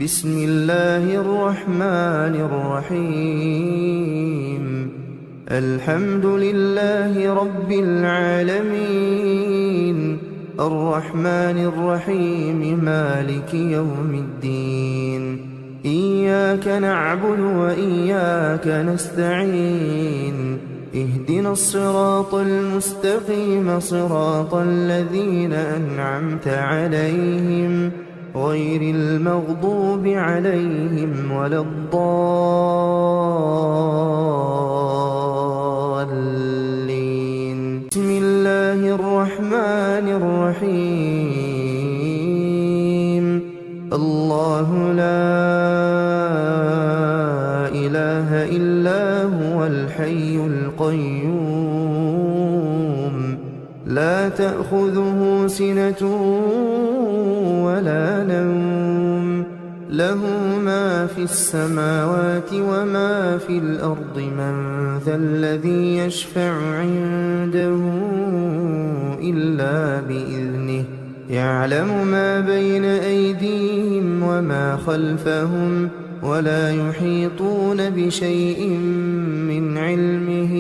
بسم الله الرحمن الرحيم. الحمد لله رب العالمين، الرحمن الرحيم، مالك يوم الدين. إياك نعبد وإياك نستعين، اهدنا الصراط المستقيم، صراط الذين أنعمت عليهم غير المغضوب عليهم ولا الضالين. بسم الله الرحمن الرحيم. الله لا إله إلا هو الحي القيوم، لا تأخذه سنة ولا نوم، له ما في السماوات وما في الأرض. من ذا الذي يشفع عنده إلا بإذنه، يعلم ما بين أيديهم وما خلفهم، ولا يحيطون بشيء من علمه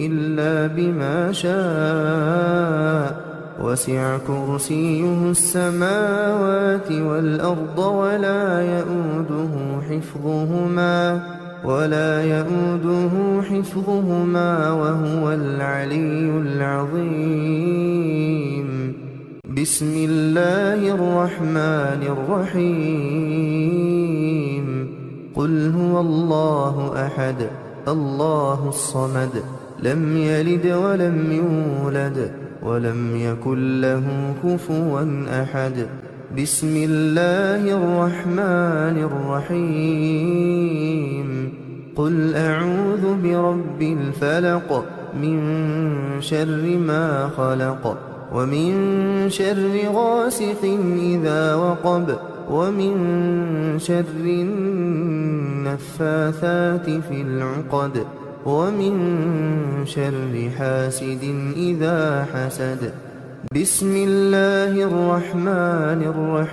إلا بما شاء، وسع كرسيه السماوات والأرض ولا يؤوده حفظهما وهو العلي العظيم. بسم الله الرحمن الرحيم. قل هو الله أحد، الله الصمد، لم يلد ولم يولد ولم يكن له كفوا أحد. بسم الله الرحمن الرحيم. قل أعوذ برب الفلق، من شر ما خلق، ومن شر غاسق إذا وقب، ومن شر النفاثات في العقد، ومن شر حاسد إذا حسد. بسم الله الرحمن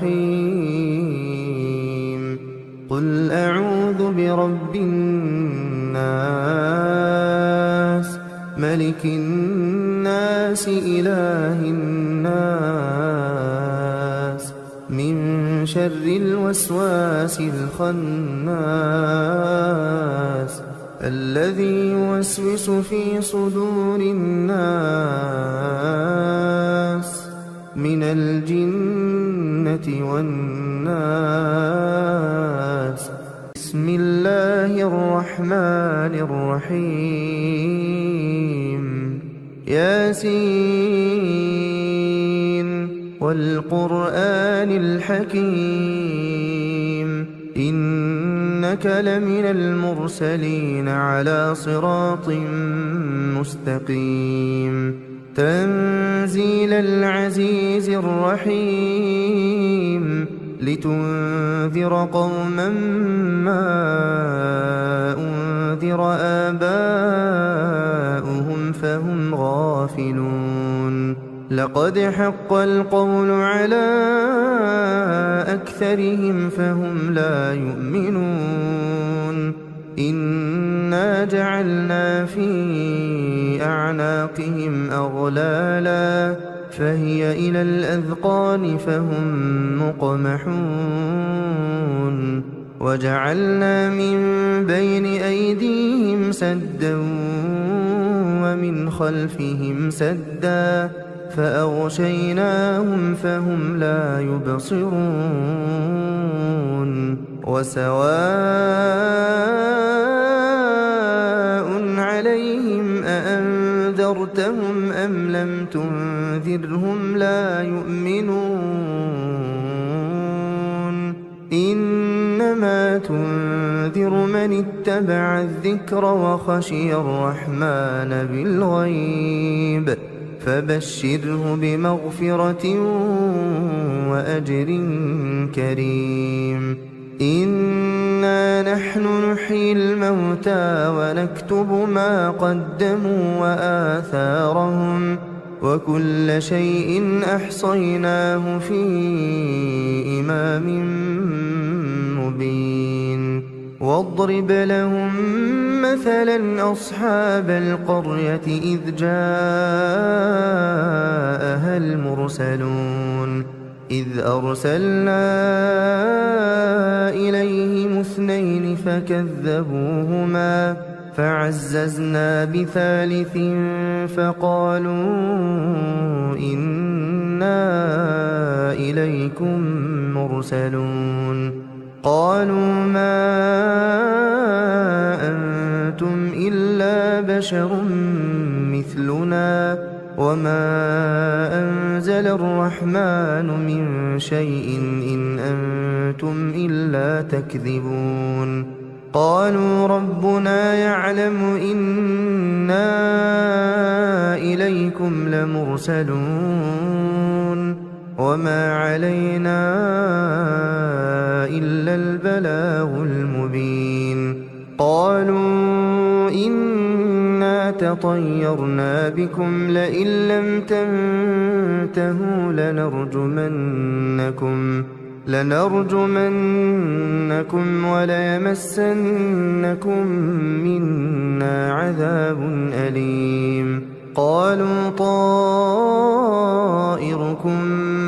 الرحيم. قل أعوذ برب الناس، ملك الناس، إله الناس، من شر الوسواس الخناس، الذي يوسوس في صدور الناس من الجنة والناس. بسم الله الرحمن الرحيم. ياسين والقرآن الحكيم، إنك لمن المرسلين على صراط مستقيم. تنزيل العزيز الرحيم، لتنذر قوما ما أنذر آباؤهم فهم غافلون. لقد حق القول على أكثرهم فهم لا يؤمنون. إنا جعلنا في أعناقهم أغلالا فهي إلى الأذقان فهم مقمحون. وجعلنا من بين أيديهم سدا ومن خلفهم سدا فأغشيناهم فهم لا يبصرون. وسواء عليهم أأنذرتهم أم لم تنذرهم لا يؤمنون. إنما تنذر من اتبع الذكر وخشي الرحمن بالغيب، فبشره بمغفرة وأجر كريم. إنا نحن نحيي الموتى ونكتب ما قدموا وآثارهم وكل شيء أحصيناه في إمام واضرب لهم مثلا أصحاب القرية إذ جاءها المرسلون إذ أرسلنا إليهم 2 فكذبوهما فعززنا ب3 فقالوا إنا إليكم مرسلون قالوا ما أنتم إلا بشر مثلنا وما أنزل الرحمن من شيء إن أنتم إلا تكذبون قالوا ربنا يعلم إنا إليكم لمرسلون وما علينا إلا البلاغ المبين قالوا إنا تطيرنا بكم لئن لم تنتهوا لنرجمنكم وليمسنكم منا عذاب أليم قالوا طائركم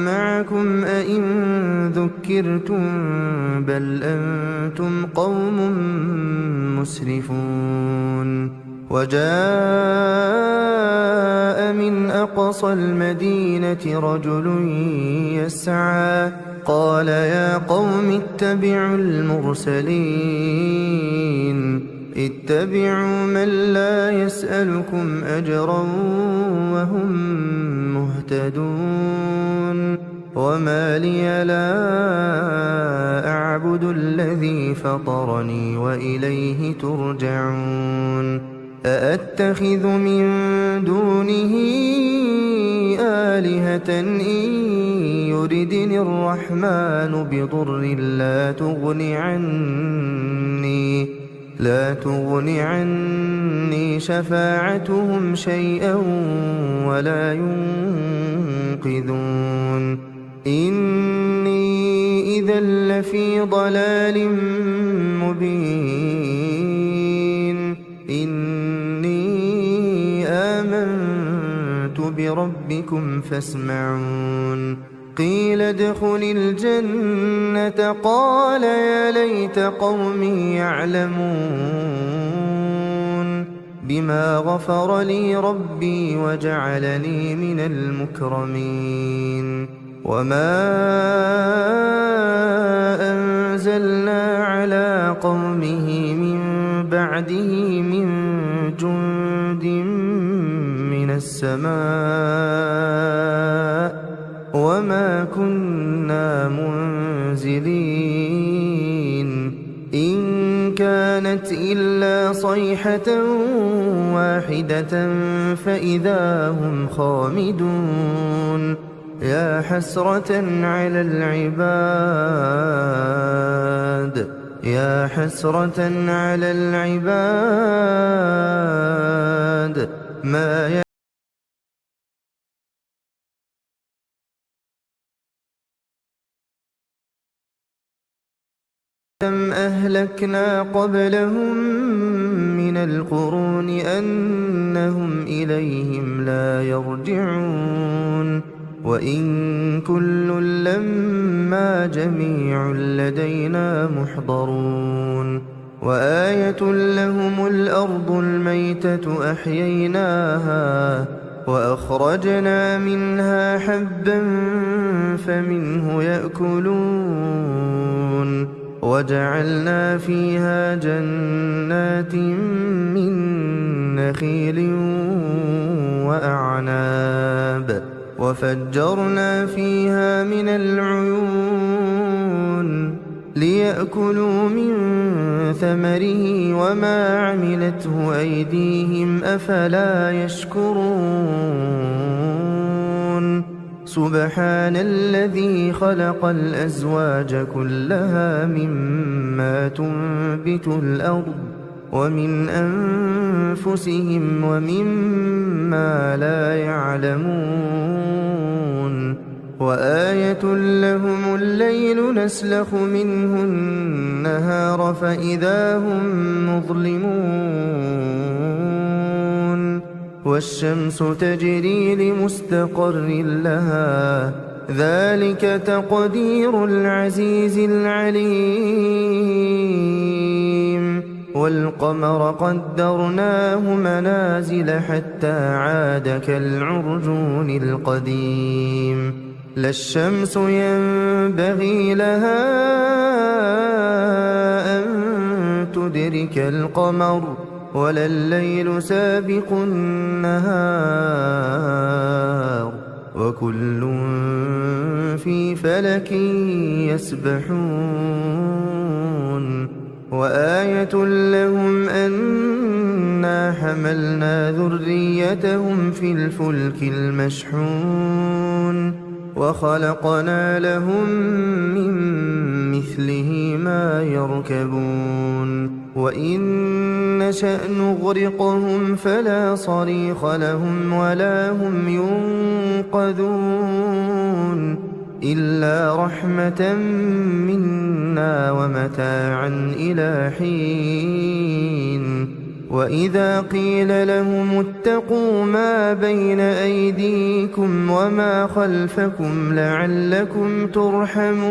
معكم أئن ذكرتم بل أنتم قوم مسرفون وجاء من أقصى المدينة رجل يسعى قال يا قوم اتبعوا المرسلين اتبعوا من لا يسألكم أجرا وهم مهتدون وما لي لا أعبد الذي فطرني وإليه ترجعون أأتخذ من دونه آلهة إن يردني الرحمن بضر لا تغن عني شفاعتهم شيئا ولا ينقذون إني إذا لفي ضلال مبين إني آمنت بربكم فاسمعون قيل ادخل الجنة قال يا ليت قومي يعلمون بما غفر لي ربي وجعلني من المكرمين وما أنزلنا على قومه من بعده من جند من السماء وما كنا منزلين إن كانت إلا صيحة واحدة فإذا هم خامدون يا حسرة على العباد ما كم أهلكنا قبلهم من القرون أنهم إليهم لا يرجعون وإن كل لما جميع لدينا محضرون وآية لهم الأرض الميتة أحييناها وأخرجنا منها حبا فمنه يأكلون وجعلنا فيها جنات من نخيل وأعناب وفجرنا فيها من العيون ليأكلوا من ثمره وما عملته أيديهم أفلا يشكرون سبحان الذي خلق الأزواج كلها مما تنبت الأرض ومن أنفسهم ومما لا يعلمون وآية لهم الليل نسلخ منه النهار فإذا هم مظلمون والشمس تجري لمستقر لها ذلك تقدير العزيز العليم والقمر قدرناه منازل حتى عاد كالعرجون القديم لا الشمس ينبغي لها أن تدرك القمر ولا الليل سابق النهار وكل في فلك يسبحون وآية لهم أنا حملنا ذريتهم في الفلك المشحون وخلقنا لهم من مثله ما يركبون وإن نشأ نغرقهم فلا صريخ لهم ولا هم ينقذون إلا رحمة منا ومتاعا إلى حين وإذا قيل لهم اتقوا ما بين أيديكم وما خلفكم لعلكم ترحمون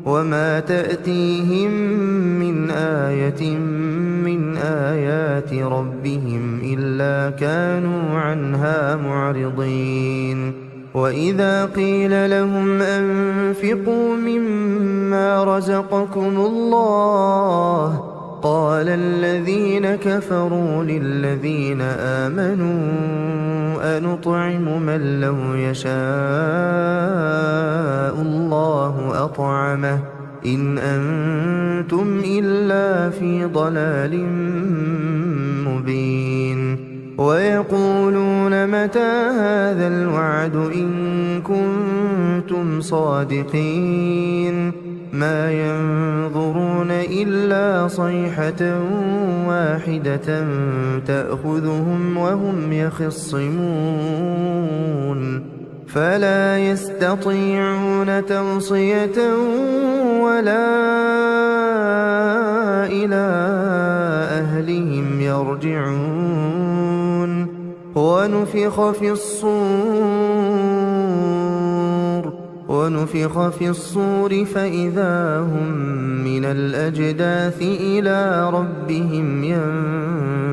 وما تأتيهم من آية من آيات ربهم إلا كانوا عنها معرضين وإذا قيل لهم أنفقوا مما رزقكم الله قال الذين كفروا للذين آمنوا أنطعم من لو يشاء الله أطعمه إن أنتم إلا في ضلال مبين ويقولون متى هذا الوعد إن كنتم صادقين ما ينظرون إلا صيحة واحدة تأخذهم وهم يخصمون فلا يستطيعون توصية ولا إلى أهلهم يرجعون ونفخ في الصور فإذا هم من الأجداث إلى ربهم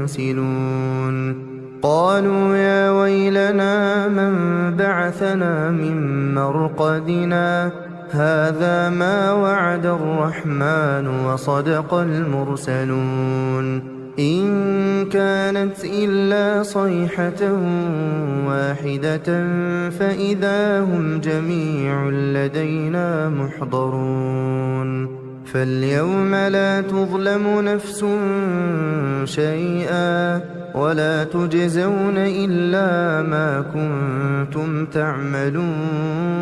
ينسلون قالوا يا ويلنا من بعثنا من مرقدنا هذا ما وعد الرحمن وصدق المرسلون إن كانت إلا صيحة واحدة فإذا هم جميع لدينا محضرون فاليوم لا تظلم نفس شيئا ولا تجزون إلا ما كنتم تعملون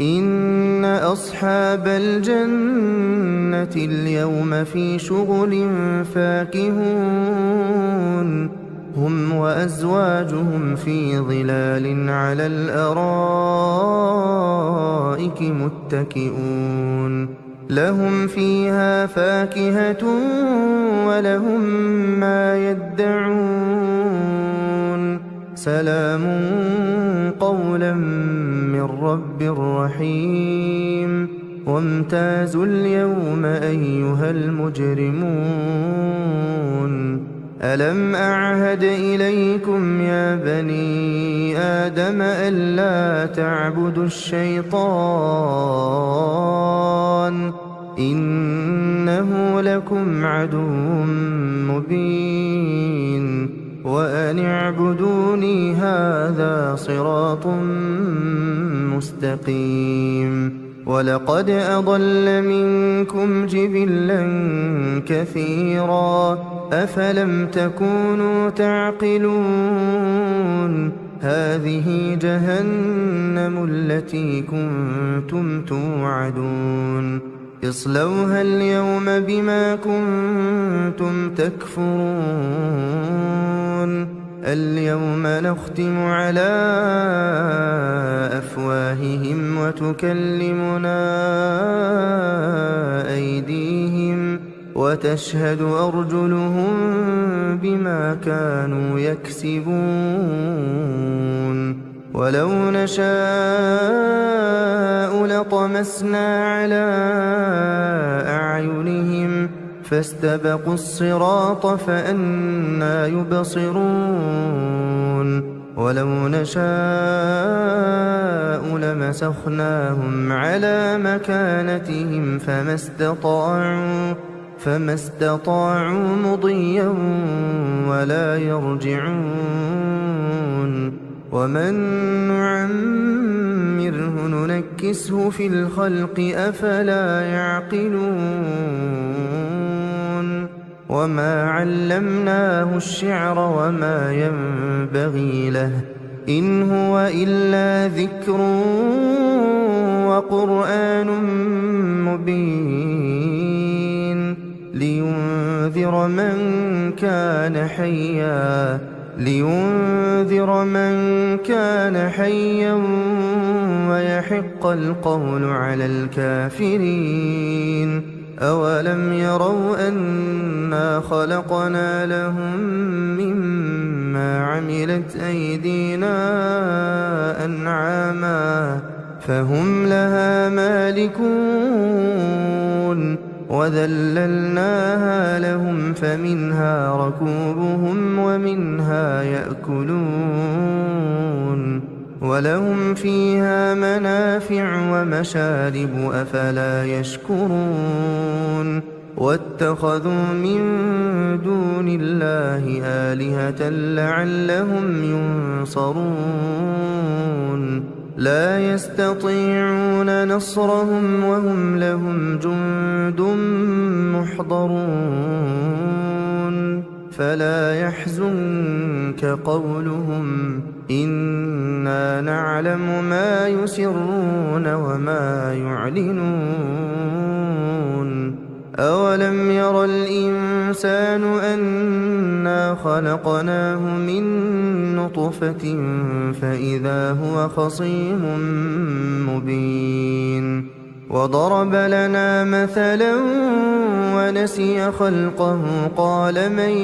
إن أصحاب الجنة اليوم في شغل فاكهون هم وأزواجهم في ظلال على الأرائك متكئون لهم فيها فاكهة ولهم ما يدعون سلام قولا من رب رحيم وامتازوا اليوم أيها المجرمون ألم أعهد إليكم يا بني آدم ألا تعبدوا الشيطان إنه لكم عدو مبين وأن اعبدوني هذا صراط مستقيم ولقد أضل منكم جبلا كثيرا أفلم تكونوا تعقلون هذه جهنم التي كنتم توعدون اصلوها اليوم بما كنتم تكفرون اليوم نختم على أفواههم وتكلمنا أيديهم وتشهد أرجلهم بما كانوا يكسبون ولو نشاء لطمسنا على أعينهم فاستبقوا الصراط فأنى يبصرون ولو نشاء لمسخناهم على مكانتهم فما استطاعوا مضيا ولا يرجعون ومن نعمره ننكسه في الخلق أفلا يعقلون وما علمناه الشعر وما ينبغي له إن هو إلا ذكر وقرآن مبين لينذر من كان حيا ويحق القول على الكافرين أولم يروا أنا خلقنا لهم مما عملت أيدينا أنعاما فهم لها مالكون وذللناها لهم فمنها ركوبهم ومنها يأكلون ولهم فيها منافع ومشارب أفلا يشكرون واتخذوا من دون الله آلهة لعلهم ينصرون لا يستطيعون نصرهم وهم لهم جند محضرون فلا يحزنك قولهم إنا نعلم ما يسرون وما يعلنون أولم ير الإنسان أنا خلقناه من نطفة فإذا هو خصيم مبين وضرب لنا مثلا ونسي خلقه قال من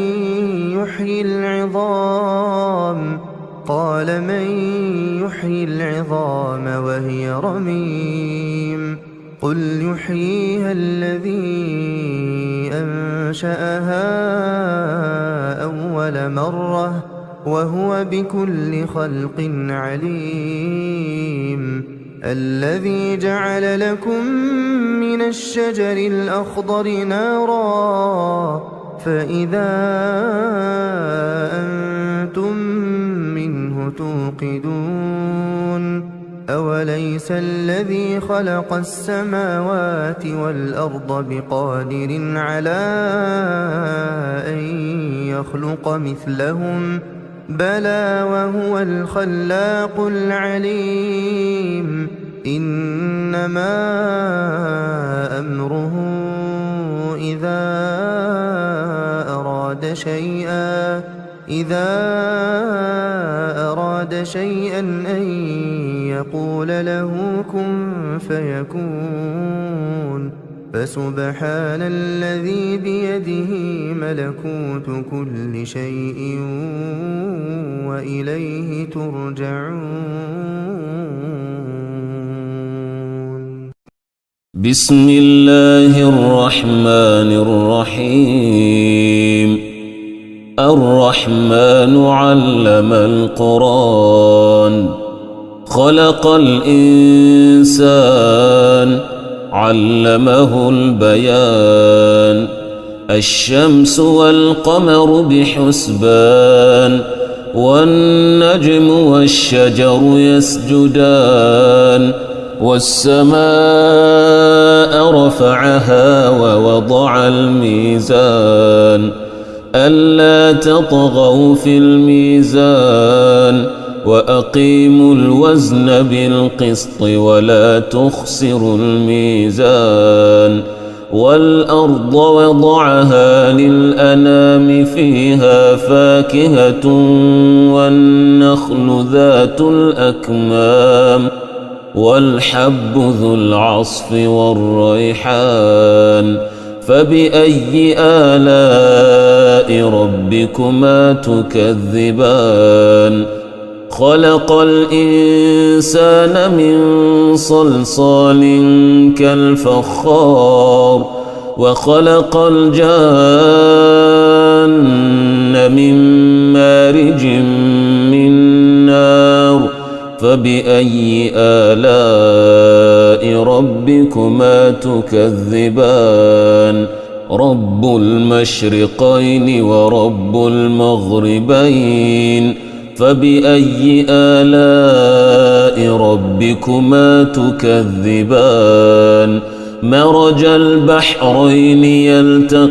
يحيي العظام وهي رميم قل يحييها الذي أنشأها أول مرة وهو بكل خلق عليم الذي جعل لكم من الشجر الأخضر نارا فإذا أنتم منه توقدون أوليس الذي خلق السماوات والأرض بقادر على أن يخلق مثلهم بلى وهو الخلاق العليم إنما أمره إذا أراد شيئا أن يقول له كن فيكون فسبحان الذي بيده ملكوت كل شيء وإليه ترجعون بسم الله الرحمن الرحيم الرحمن علم القرآن خلق الإنسان علمه البيان الشمس والقمر بحسبان والنجم والشجر يسجدان والسماء رفعها ووضع الميزان ألا تطغوا في الميزان وأقيموا الوزن بالقسط ولا تخسروا الميزان والأرض وضعها للأنام فيها فاكهة والنخل ذات الأكمام والحب ذو العصف والريحان فبأي آلاء ربكما تكذبان خلق الإنسان من صلصال كالفخار وخلق الجان من مارج من نار فبأي آلاء ربكما تكذبان رب المشرقين ورب المغربين فبأي آلاء ربكما تكذبان مرج البحرين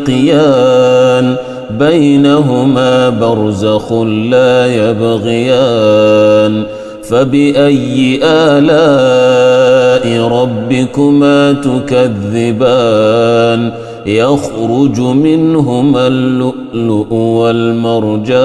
يلتقيان بينهما برزخ لا يبغيان فبأي آلاء ربكما تكذبان يخرج منهما اللؤلؤ والمرجان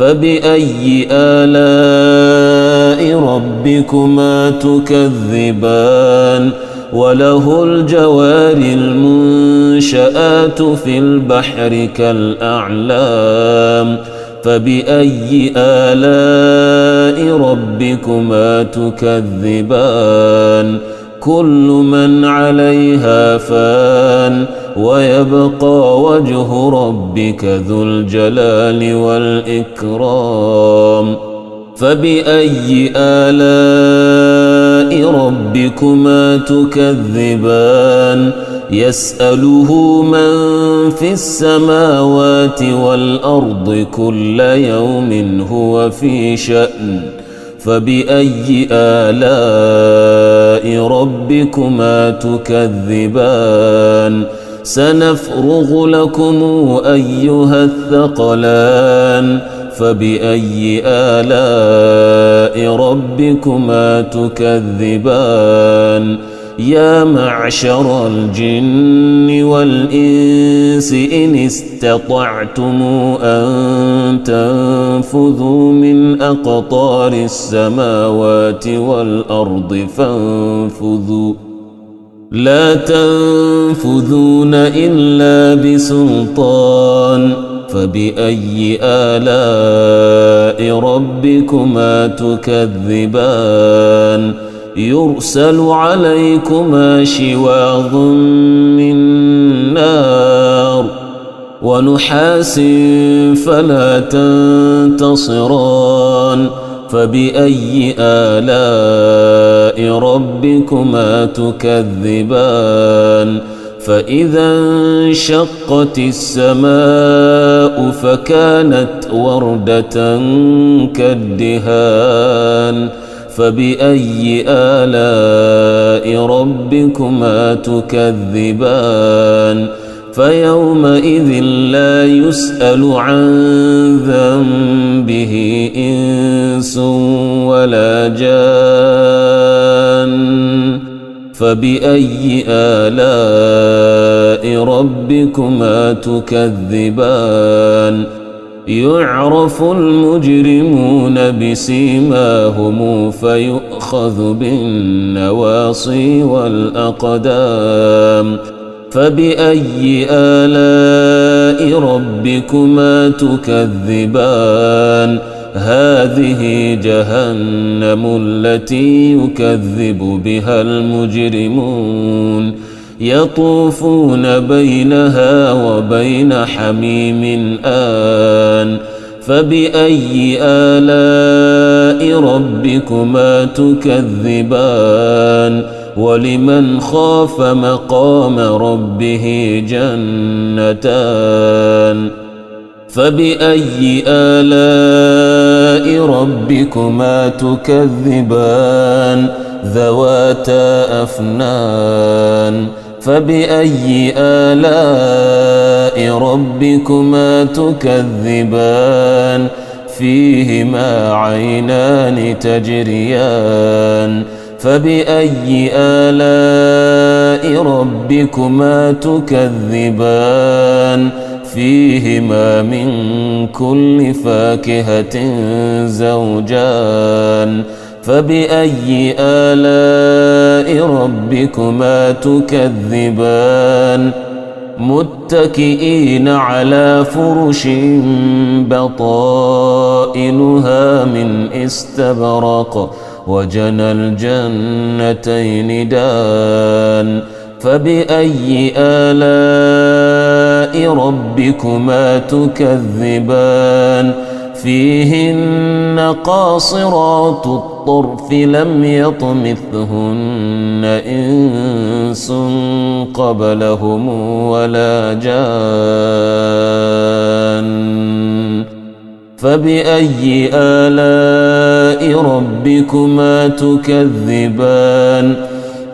فبأي آلاء ربكما تكذبان وله الجوار المنشآت في البحر كالأعلام فبأي آلاء ربكما تكذبان كل من عليها فان ويبقى وجه ربك ذو الجلال والإكرام فبأي آلاء ربكما تكذبان يسأله من في السماوات والأرض كل يوم هو في شأن فبأي آلاء ربكما تكذبان سنفرغ لكم أيها الثقلان فبأي آلاء ربكما تكذبان يا معشر الجن والإنس إن استطعتم أن تنفذوا من أقطار السماوات والأرض فانفذوا لا تنفذون إلا بسلطان فبأي آلاء ربكما تكذبان يرسل عليكما شواظ من نار ونحاس فلا تنتصران فبأي آلاء ربكما تكذبان فإذا انشقت السماء فكانت وردة كالدهان فبأي آلاء ربكما تكذبان فيومئذ لا يسأل عن ذنبه إنس ولا جان فبأي آلاء ربكما تكذبان يعرف المجرمون بسيماهم فيؤخذ بالنواصي والأقدام فبأي آلاء ربكما تكذبان هذه جهنم التي يكذب بها المجرمون يطوفون بينها وبين حميم آن فبأي آلاء ربكما تكذبان ولمن خاف مقام ربه جنتان فبأي آلاء ربكما تكذبان ذواتا أفنان فبأي آلاء ربكما تكذبان فيهما عينان تجريان فبأي آلاء ربكما تكذبان فيهما من كل فاكهة زوجان فبأي آلاء ربكما تكذبان متكئين على فرش بطائنها من استبرق وجنى الجنتين دان فبأي آلاء ربكما تكذبان فيهن قاصرات الطرف لم يطمثهن إنس قبلهم ولا جان فبأي آلاء ربكما تكذبان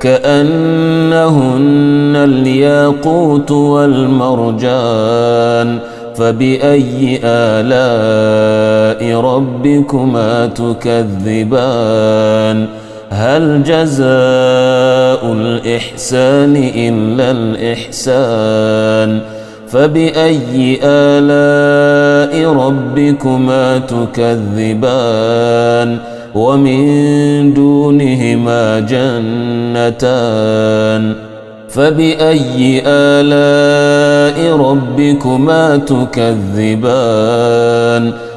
كأنهن الياقوت والمرجان فبأي آلاء ربكما تكذبان هل جزاء الإحسان إلا الإحسان فبأي آلاء ربكما تكذبان ومن دونهما جنتان فبأي آلاء ربكما تكذبان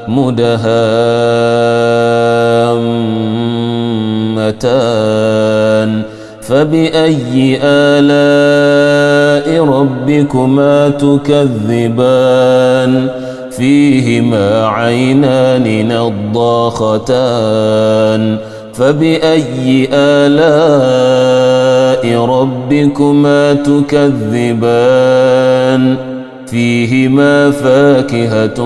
مدهامتان فبأي آلاء ربكما تكذبان فيهما عينان نضاختان فبأي آلاء ربكما تكذبان فيهما فاكهة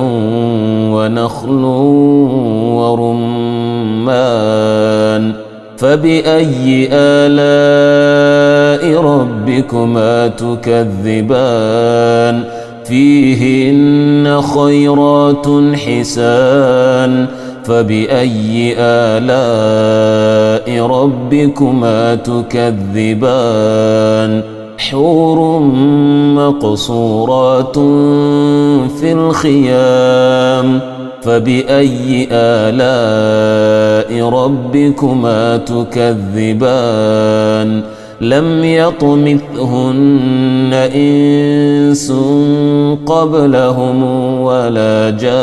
ونخل ورمان فبأي آلاء ربكما تكذبان فيهن خيرات حسان فبأي آلاء ربكما تكذبان حور مقصورات في الخيام فبأي آلاء ربكما تكذبان لم يطمثهن إنس قبلهم ولا جان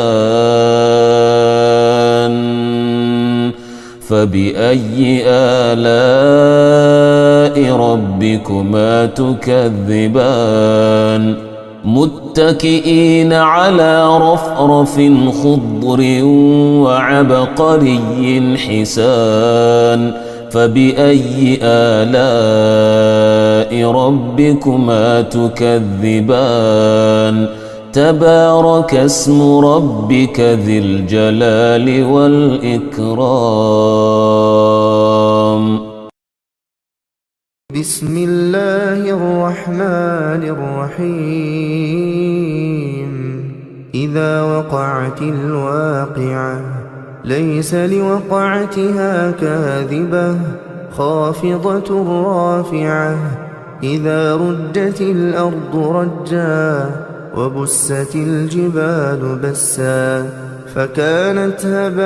فبأي آلاء ربكما تكذبان متكئين على رفرف خضر وعبقري حسان فبأي آلاء ربكما تكذبان تبارك اسم ربك ذي الجلال والإكرام بسم الله الرحمن الرحيم إذا وقعت الواقعة ليس لوقعتها كاذبة خافضة رافعة إذا رجت الأرض رجا وبست الجبال بسا فكانت هباء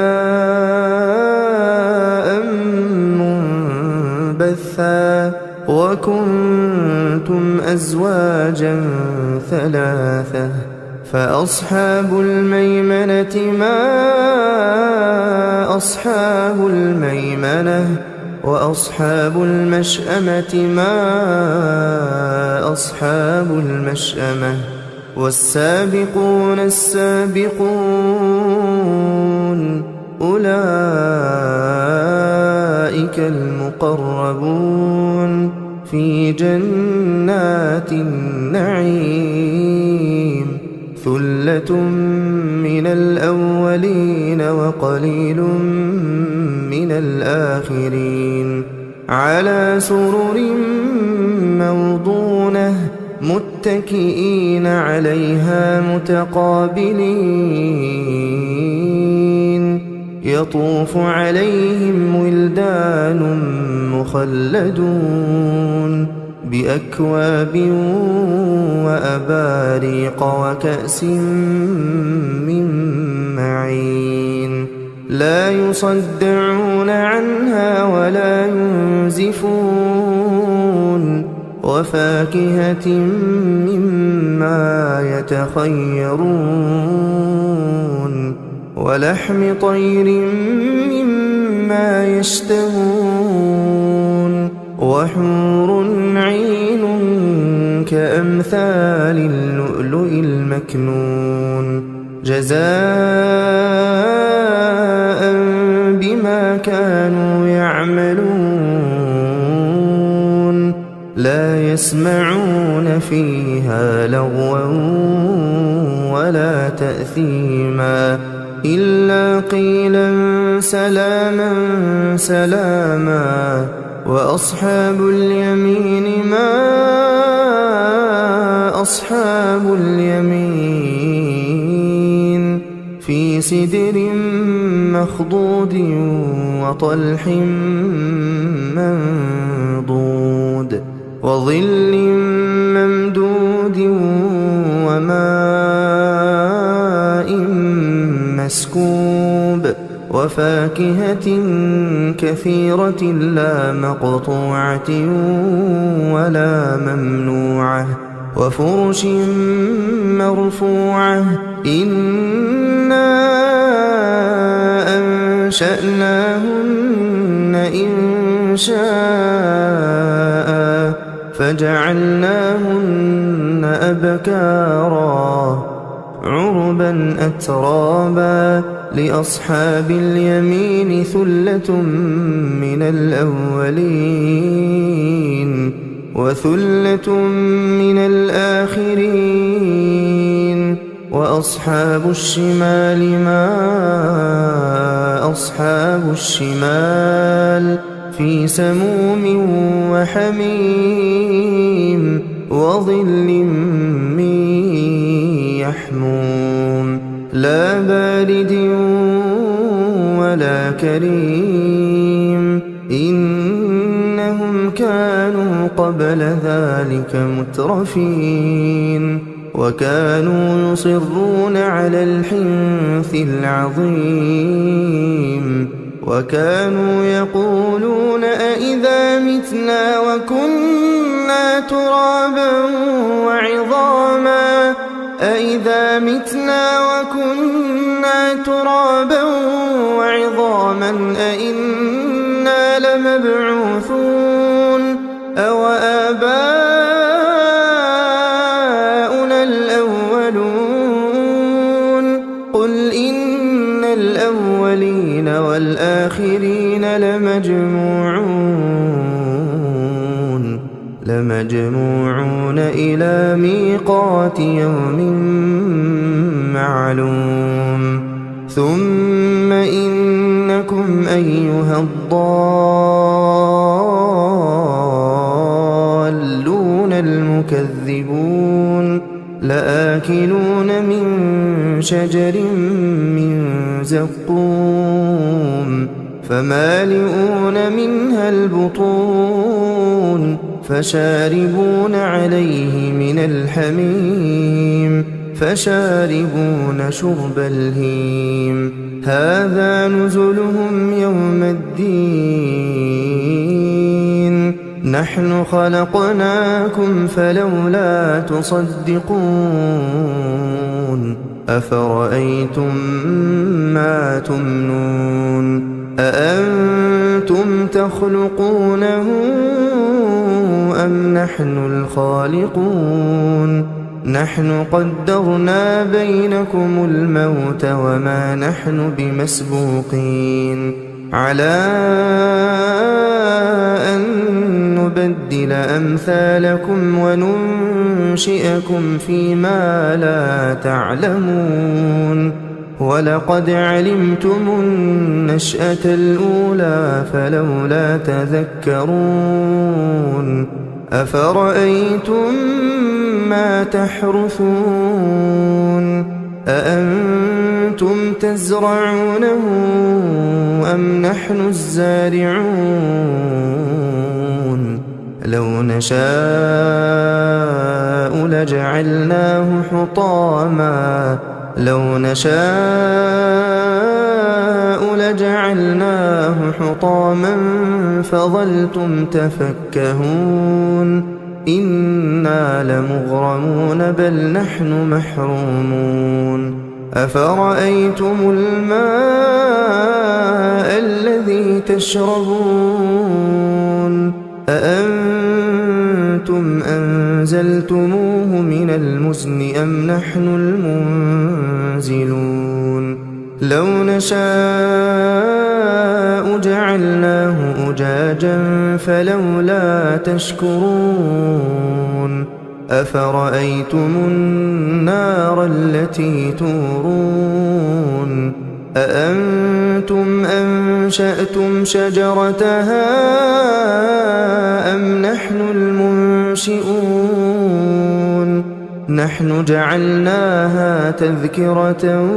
منبثا وكنتم أزواجا ثلاثة فأصحاب الميمنة ما أصحاب الميمنة وأصحاب المشأمة ما أصحاب المشأمة والسابقون السابقون أولئك المقربون في جنات النعيم ثلة من الأولين وقليل من الآخرين على سرر موضونة متكئين عليها متقابلين يطوف عليهم ولدان مخلدون بأكواب وأباريق وكأس من معين لا يصدعون عنها ولا ينزفون وفاكهة مما يتخيرون ولحم طير مما يشتهون وحور عين كأمثال اللؤلؤ المكنون جزاء بما كانوا يعملون لا يسمعون فيها لغوا ولا تأثيما إلا قيلا سلاما سلاما وأصحاب اليمين ما أصحاب اليمين في سدر مخضود وطلح منضود وظل ممدود وماء مسكوب وفاكهة كثيرة لا مقطوعة ولا ممنوعة وفرش مرفوعة إنا أنشأناهن إنشاء فجعلناهن أبكارا عربا أترابا لأصحاب اليمين ثلة من الأولين وثلة من الآخرين وأصحاب الشمال ما أصحاب الشمال في سموم وحميم وظل من يحموم لا بارد ولا كريم إنهم كانوا قبل ذلك مترفين وكانوا يصرون على الحنث العظيم وكانوا يقولون أئذا متنا وكنا ترابا وعظاما أئذا متنا وكنا ترابا وعظاما أئنا لمبعوثون أو آباؤنا الأولون قل إن الأولين والآخرين لمجموعون إلى ميقات يوم معلوم ثم إنكم أيها الضالون المكذبون لآكلون من شجر من زقوم فمالئون منها البطون فشاربون عليه من الحميم فشاربون شرب الهيم هذا نزلهم يوم الدين نحن خلقناكم فلولا تصدقون أفرأيتم ما تمنون أأنتم تخلقونه أم نحن الخالقون نحن قدرنا بينكم الموت وما نحن بمسبوقين على أن نبدل أمثالكم وننشئكم فيما لا تعلمون ولقد علمتم النشأة الأولى فلولا تذكرون أفرأيتم ما تحرثون أأنتم أأنتم تزرعونه أم نحن الزارعون لو نشاء لجعلناه حطاما فظلتم تفكهون إنا لمغرمون بل نحن محرومون أفرأيتم الماء الذي تشربون أأنتم أنزلتموه من المزن أم نحن المنزلون لو نشاء جعلناه أجاجا فلولا تشكرون أفرأيتم النار التي تورون أأنتم أنشأتم شجرتها أم نحن المنشئون نحن جعلناها تذكرة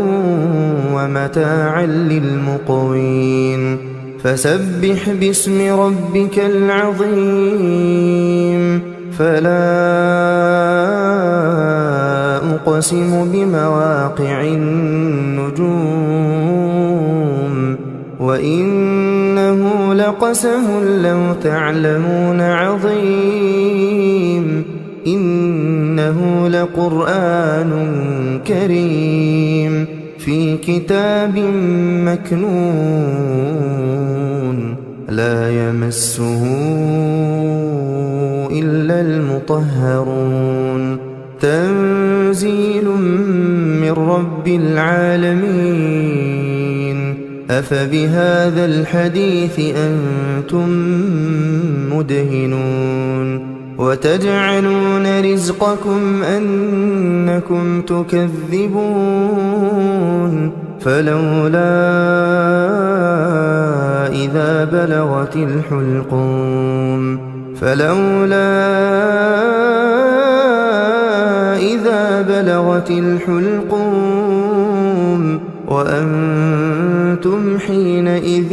ومتاعا للمقوين فسبح باسم ربك العظيم فلا أقسم بمواقع النجوم وإنه لقسم لو تعلمون عظيم إنه لقرآن كريم في كتاب مكنون لا يمسه إلا المطهرون تنزيل من رب العالمين أفبهذا الحديث أنتم مدهنون وتجعلون رزقكم أنكم تكذبون فلولا إذا بلغت الحلقوم وأنتم حينئذ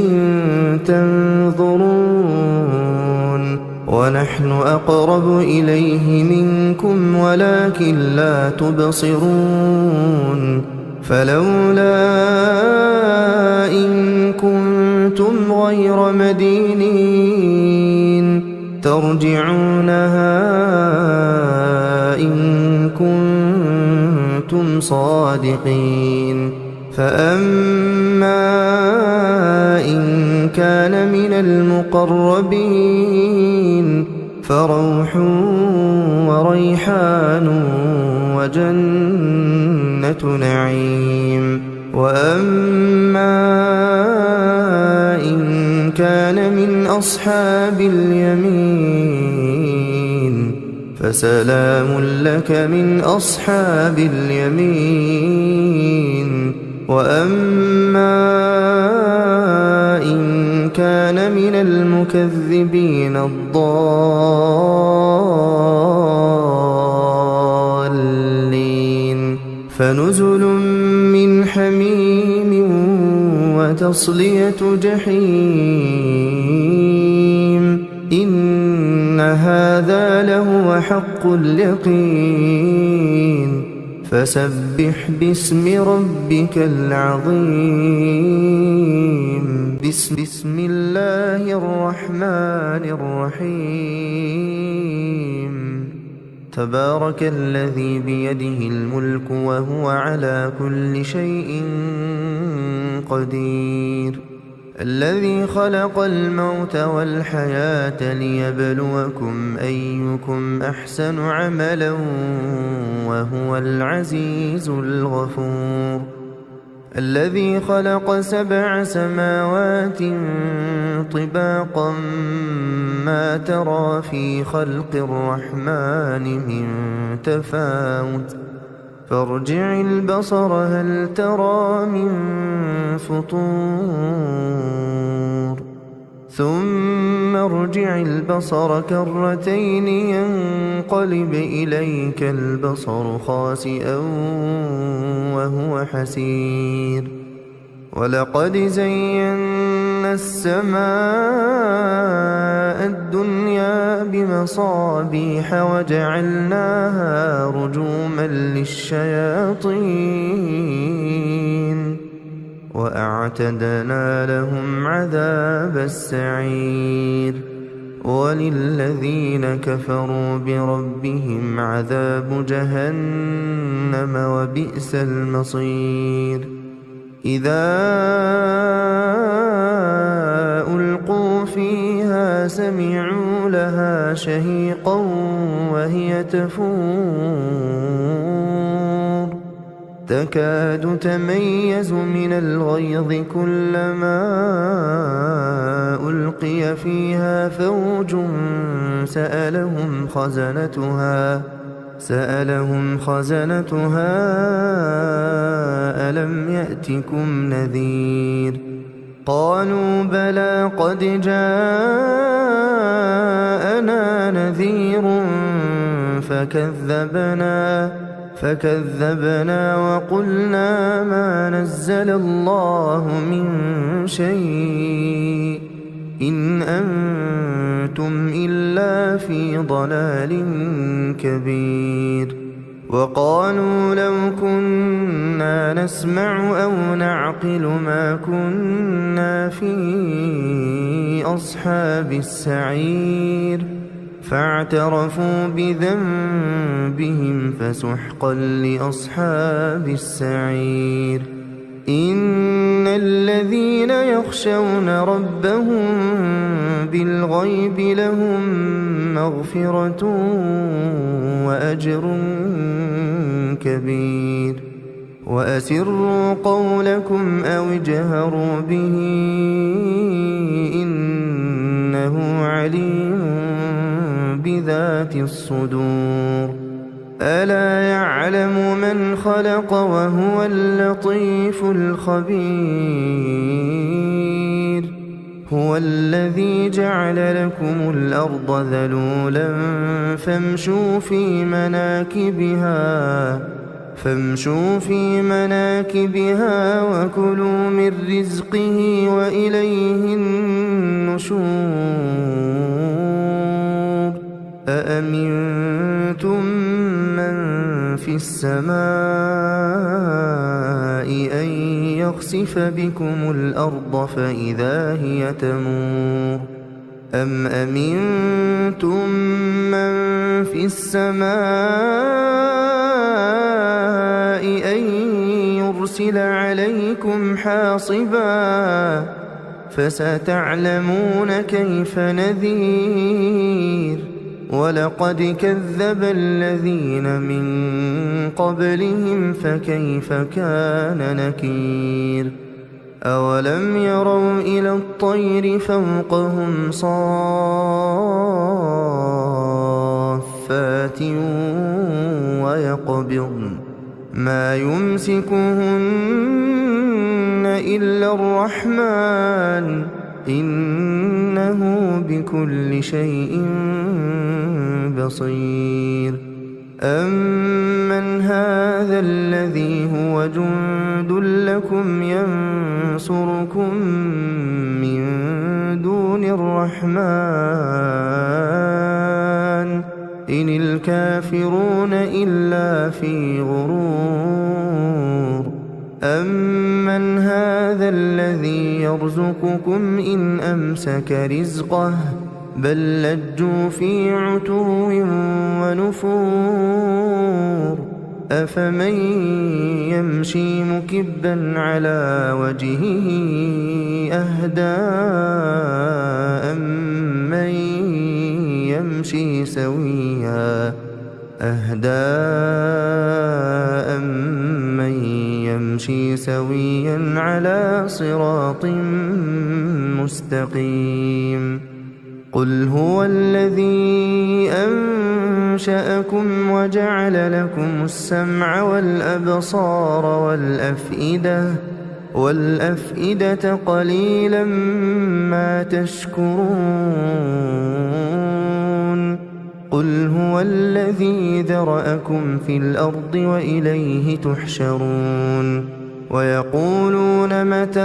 تنظرون ونحن أقرب إليه منكم ولكن لا تبصرون فلولا إن كنتم غير مدينين ترجعونها إن كنتم صادقين فأما إن كان من المقربين فروح وريحان وجنة نعيم وأما إن كان من أصحاب اليمين فسلام لك من أصحاب اليمين وأما إن كان من المكذبين الضالين فنزل من حميم وتصلية جحيم إن هذا لهو حق اليقين فسبح باسم ربك العظيم بسم الله الرحمن الرحيم تبارك الذي بيده الملك وهو على كل شيء قدير الذي خلق الموت والحياة ليبلوكم أيكم أحسن عملا وهو العزيز الغفور الذي خلق 7 سماوات طباقا ما ترى في خلق الرحمن من تفاوت فارجع البصر هل ترى من فطور ثم ارجع البصر كرتين ينقلب إليك البصر خاسئا وهو حسير ولقد زينا السماء الدنيا بمصابيح وجعلناها رجوما للشياطين وأعتدنا لهم عذاب السعير وللذين كفروا بربهم عذاب جهنم وبئس المصير إذا ألقوا فيها سمعوا لها شهيقا وهي تفور تكاد تميز من الغيظ كلما ألقي فيها فوج سألهم خزنتها ألم يأتكم نذير قالوا بلى قد جاءنا نذير فكذبنا وقلنا ما نزل الله من شيء إن أنتم إلا في ضلال كبير وقالوا لو كنا نسمع أو نعقل ما كنا في أصحاب السعير فاعترفوا بذنبهم فسحقا لأصحاب السعير إن الذين يخشون ربهم بالغيب لهم مغفرة وأجر كبير وأسروا قولكم أو اجهروا به إنه عليم بذات الصدور ألا يعلم من خلق وهو اللطيف الخبير هو الذي جعل لكم الأرض ذلولا فامشوا في مناكبها وكلوا من رزقه وإليه النشور أأمنتم من في السماء أن يخسف بكم الأرض فإذا هي تمور أم أمنتم من في السماء أن يرسل عليكم حاصبا فستعلمون كيف نذير ولقد كذب الذين من قبلهم فكيف كان نكير أولم يروا إلى الطير فوقهم صافات ويقبضن ما يمسكهن إلا الرحمن إنه بكل شيء بصير أمن هذا الذي هو جند لكم ينصركم من دون الرحمن إن الكافرون إلا في غرور أمن هذا الذي يرزقكم إن أمسك رزقه بل لجوا في عتو ونفور أفمن يمشي مكبا على وجهه أهدى أمن يمشي سويا على صراط مستقيم قل هو الذي أنشأكم وجعل لكم السمع والأبصار والأفئدة والأفئدة قليلا ما تشكرون قل هو الذي ذرأكم في الأرض وإليه تحشرون ويقولون متى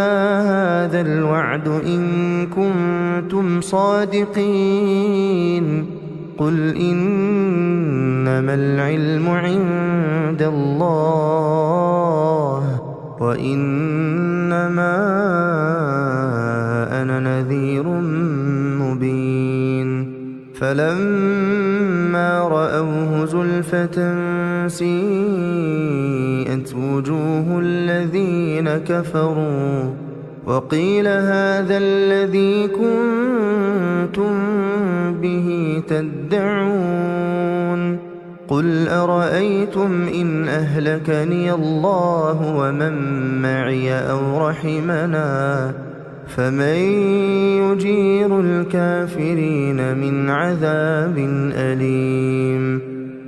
هذا الوعد إن كنتم صادقين قل إنما العلم عند الله وإنما أنا نذير مبين فلما رأوه زلفة سيئت وجوه الذين كفروا وقيل هذا الذي كنتم به تدعون قل أرأيتم إن أهلكني الله ومن معي أو رحمنا فمن يجير الكافرين من عذاب أليم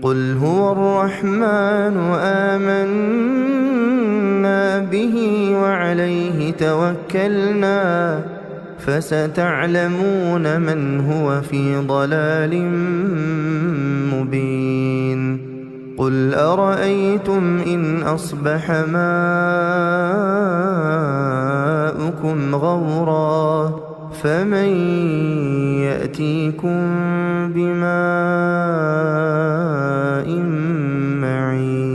قل هو الرحمن آمنا به وعليه توكلنا فستعلمون من هو في ضلال مبين قل أرأيتم إن أصبح ماؤكم غورا فمن يأتيكم بماء معين